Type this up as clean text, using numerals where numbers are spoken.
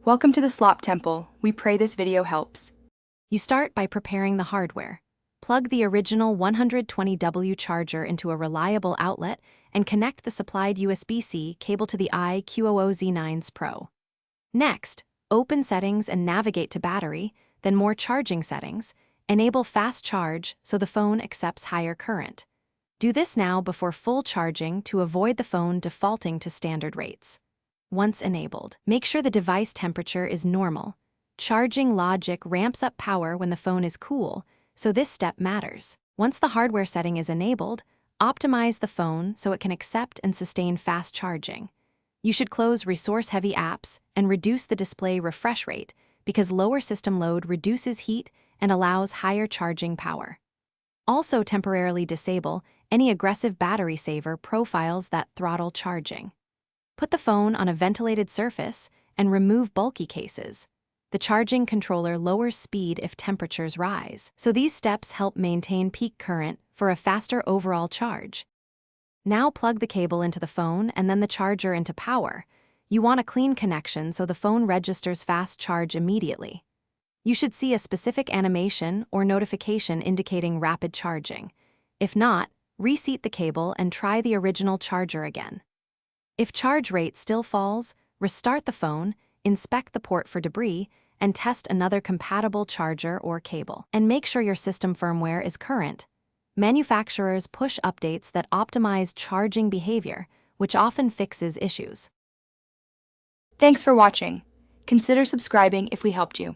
Welcome to the Slop Temple. We pray this video helps. You start by preparing the hardware. Plug the original 120W charger into a reliable outlet and connect the supplied USB-C cable to the IQOZ9S Pro. Next, open Settings and navigate to Battery, then more Charging settings. Enable Fast Charge so the phone accepts higher current. Do this now before full charging to avoid the phone defaulting to standard rates. Once enabled, make sure the device temperature is normal. Charging logic ramps up power when the phone is cool, so this step matters. Once the hardware setting is enabled, optimize the phone so it can accept and sustain fast charging. You should close resource-heavy apps and reduce the display refresh rate because lower system load reduces heat and allows higher charging power. Also temporarily disable any aggressive battery saver profiles that throttle charging. Put the phone on a ventilated surface and remove bulky cases. The charging controller lowers speed if temperatures rise, so these steps help maintain peak current for a faster overall charge. Now plug the cable into the phone and then the charger into power. You want a clean connection so the phone registers fast charge immediately. You should see a specific animation or notification indicating rapid charging. If not, reseat the cable and try the original charger again. If charge rate still falls, restart the phone, inspect the port for debris, and test another compatible charger or cable. And make sure your system firmware is current. Manufacturers push updates that optimize charging behavior, which often fixes issues. Thanks for watching. Consider subscribing if we helped you.